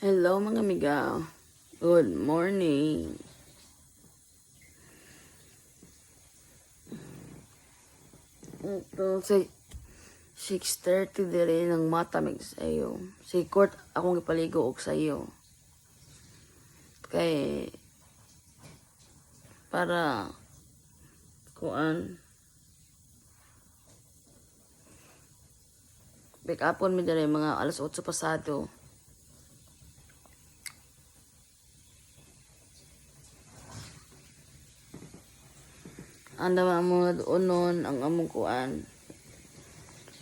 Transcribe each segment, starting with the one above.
Hello mga amiga. Good morning. Ito sa 6:30 dire ng matamig sa iyo. Si Court akong ipaligo og sa iyo. Kay para kuan pick upon mi dire mga alas 8 pasado. Anda mo unon ang among kuan.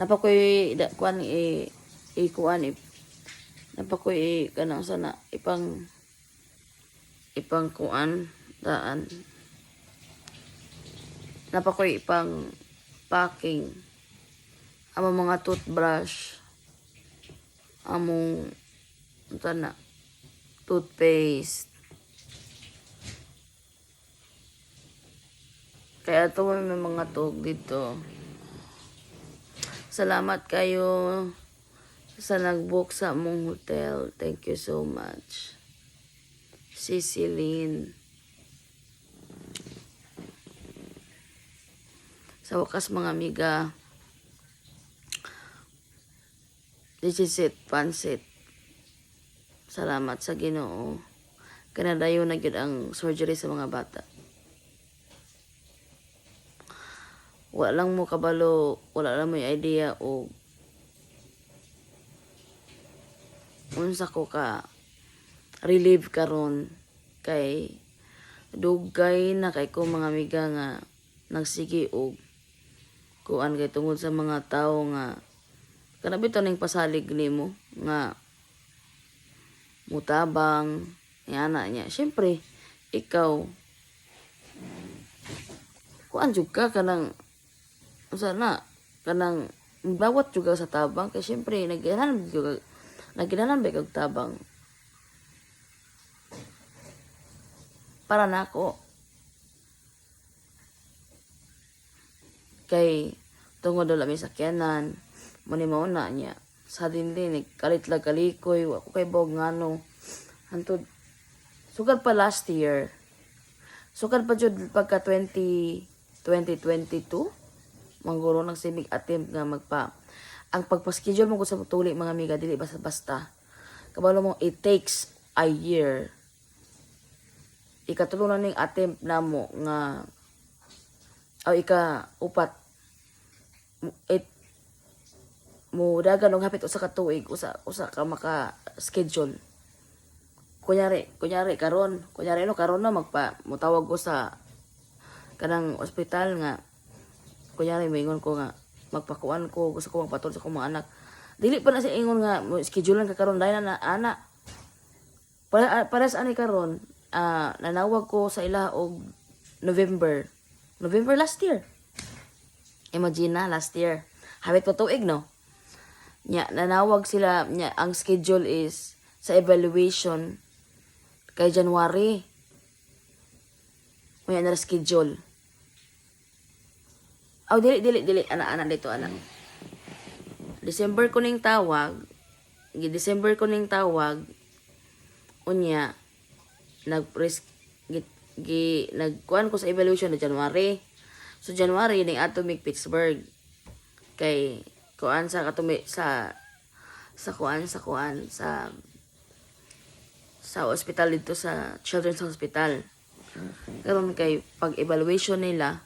Napakoy da kuan kuan napakoy kanang sana ipang kuan daan. Napakoy ipang packing among mga toothbrush, among sana toothpaste. Kaya ito may mga tug dito. Salamat kayo sa nag-book sa among hotel. Thank you so much. Cecilyn. Sa wakas mga amiga, this is it, pansit. Salamat sa Ginoo. Kanadayo na gyud ang surgery sa mga bata. Wala lang mo kabalo, wala lang mo idea o unsa ko ka relieve karon kay dugay na kay ko mga amiga nga nagsigi og kuan kay tungod sa mga tao nga kanabito ning pasalig nimo nga mutabang ana niya. Syempre ikaw kuan jud ka kanang sana kanang bawat juga sa tabang kay syempre naginahan ba kag tabang para nako kay tungod wala may sakyanan mao na niya sa din kalit lang kalikoy wa ko kay bog ngano hantod sugad pa last year sugad pa jud pagka 2022 mangguro ng civic attempt nga ang pagpa-schedule mo ko sa tuli mga amiga dili basta-basta kabalo mo it takes a year ikatulo na ning attempt namo nga ika-upat it mo dagan og hapit usa ka tuig usa ka maka-schedule kunyari karon no mutawag ko sa kanang ospital nga kunyari maingon ko nga magpakuan ko gusto ko magpatol sa akong mga anak dili pa na siya ingon nga schedulean ka karon dahil na ana para sa ani karon nanawag ko sa ila og November last year imagine na last year habit pa tuig no nya nanawag sila nya ang schedule is sa evaluation kay January may na schedule. Dili. Ana dito, ana. December ko ning tawag. Unya, nagkuhan ko sa evaluation na January. So, January, ning Atomic Pittsburgh. Kay, kuhan sa hospital dito sa Children's Hospital. Karon kay, pag-evaluation nila,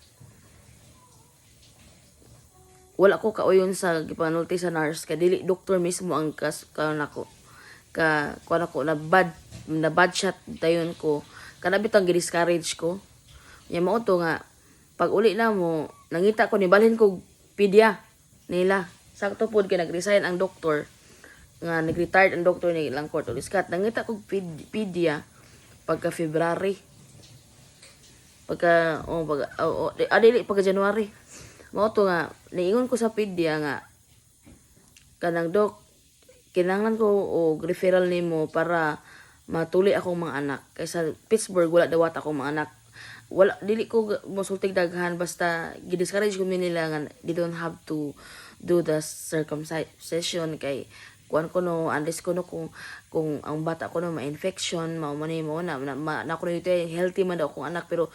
wala ko kauyon sa gipanulti sa nurse kay dili doktor mismo ang kuan ako na bad shot dayon ko kana bitang gi-discourage ko nya mao to nga pag uli na mo nangita ko ni balhin ko pedya nila sakto pod kay nag-resign ang doktor nga nag-retired ang doktor ni ilang court uliskat nangita ko pedya pagka February pagka January mao to nga niingon ko sa pedya nga kanang dok kinahanglan ko og referral nimo para matuli akong mga anak kaysa Pittsburgh wala dawat akong mga anak wala dili ko mosultig daghan basta gi-discourage ko nila nga they don't have to do the circumcision kay kuan ko no unless ko no kung ang bata ko no ma-infection mao man mo na ko nito healthy man daw akong anak pero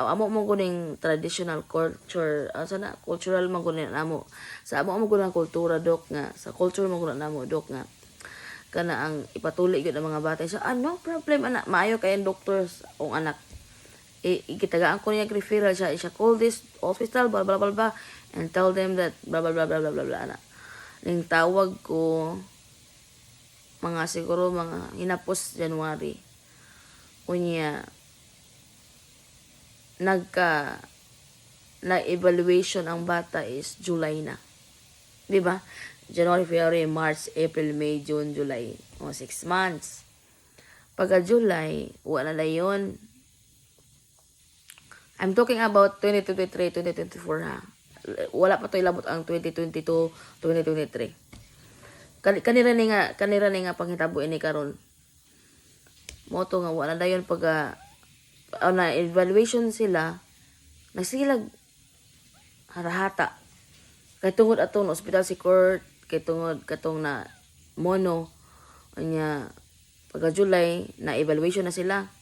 amo mo kuning traditional culture sana cultural man kuning amo sa amo mo kuning kultura dok nga sa culture mo kuning amo dok nga kana ang ipatuli gyud ang mga bata so no problem anak maayo kay ang doctor ang anak ikitagaan ko niya referral siya call this hospital blah blah blah blah and tell them that blah blah blah blah blah blah, blah na ning tawag ko mga siguro mga hinapos January unya na evaluation ang bata is July na di ba January, February, March, April, May, June, July. 6 months. Pagka July, wala na yun. I'm talking about 2023, 2024 ha. Wala pa to ilabot ang 2022, 2023. Kanira ni nga panghitabo ini karon. Mo to nga wala na yun pagka na evaluation sila nagsilag harahata. Kay tungod atong ospital si court kay tungod katong na mono nya pagka July na evaluation na sila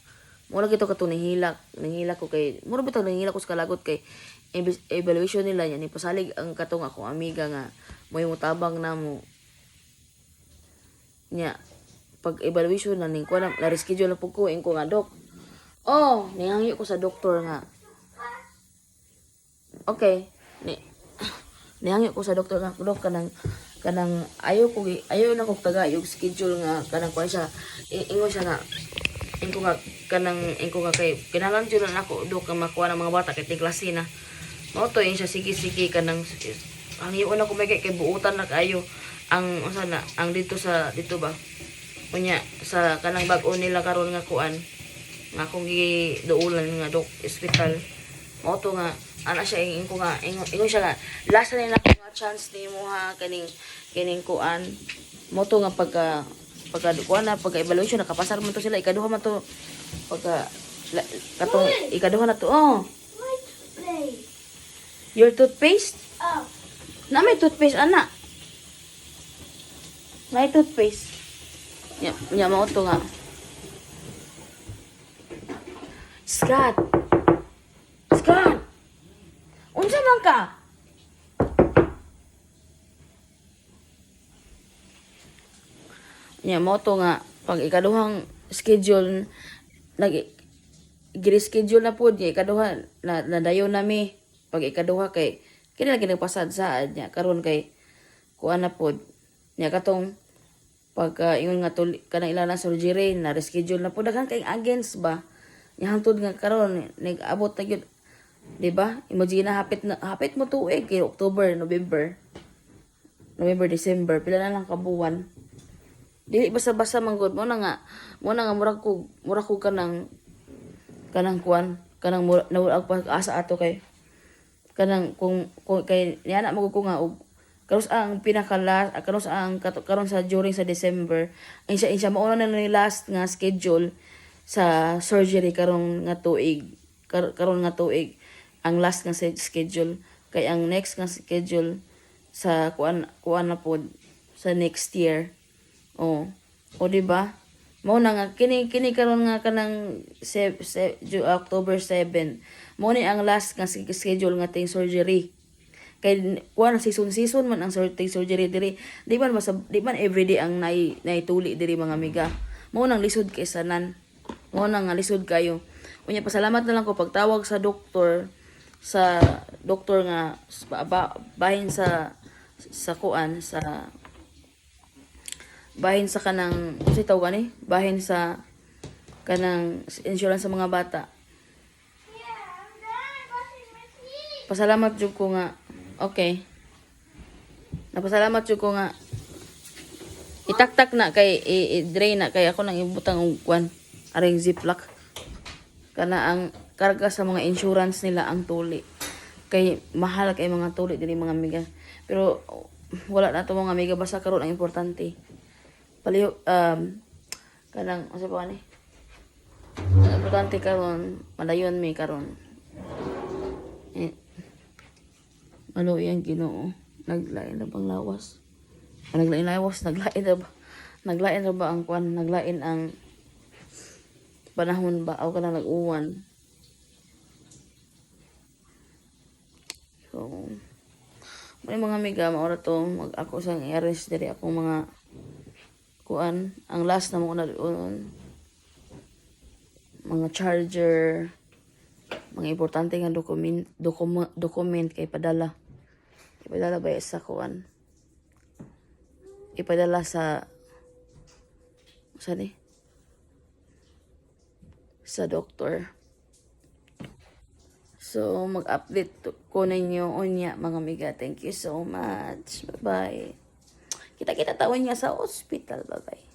mo lagi to katong nihilak ko kay mo bitaw nihilak ko sa kalagot kay evaluation nila yan ipasalig ang katong akong amiga nga mo tabang na mo nya pag evaluation na ning kuan na reschedule na pug ko ing ko nga dok nihangyo ko sa doktor nga okay nihangyo ko sa doktor nga dok kanang ayaw na kog taga yung schedule nga kanang kuan siya ingon siya nga ingo nga kay kinalan jud na ako dok ka makuha ng mga bata kay klase na mao to siya sige kanang ang iyon ako may kay buutan na kayo ang usa na ang dito ba unya sa kanang bag-o nila karon nga kuan nga akong giduulan nga dok ospital mao to nga ana siya ingon siya nga last na nila nga chance nimo ha kining kuan mo to nga pagka kuan na pagka evaluation nakapasar man to sila ikaduha man to pagka katong ikaduha na to your toothpaste na may toothpaste ana may toothpaste nya mo to nga Scott unsa man ka nya mo to nga pag ikaduhang schedule giri-schedule na pud nya ikaduha na dayon nami pag ikaduha kay kini lagi nagpasad saad nya karon kay kuan na pud nya katong pag ingon nga kanang ilang na surgery na reschedule na pud daghan kay against ba nya hangtod nga karon nag-abot na gyud di ba imagine na hapit mo tuig kay October, November, December pila na lang kabuwan dili basta-basta manggod mo na nga murag ko kanang kuan kanang nawag pag-asa ato kay kanang kung kay niana mo ko nga og karon ang karon sa during sa December insya mao na ni last nga schedule sa surgery karon nga tuig ang last nga schedule kay ang next nga schedule sa kuan na pod sa next year o di ba mo na nga kini karon nga kanang October 7 mo ni ang last nga schedule nga ting surgery kay kuan season man ang surgery diri di man everyday ang naituli diri mga amiga mo nang lisod kay sanan mo nang lisod kayo unya pasalamat na lang ko pagtawag sa doktor nga bahin sa kuan sa bahin sa kanang kasi tawag ni bahin sa kanang insurance sa mga bata pasalamat jud ko nga okay napasalamat jud ko nga itaktak na kay i-drain na kay ako nang ibutang og kwan aring ziplock kana ang karga sa mga insurance nila ang tuli kay mahal kay mga tuli diri mga amiga pero wala na to mga amiga basta karon ang importante paliho kanang asa pa ni importante karon madayon mi karon ano yan Ginoo naglain na bang lawas Naglain na was, naglain ra ba ang kwan, naglain ang panahon ba, ako ka na nag-uwan. So, may mga amiga, maura to, ako sang i-arrange diri akong mga kuan, ang last na mo na doon, mga charger, mga importante nga document kay padala. Ipadala ba sa kuan? Ipadala sa saan sa doktor. So, mag-update ko ninyo unya mga amiga. Thank you so much. Bye-bye. Kita-kita tawon nga sa hospital. Bye-bye.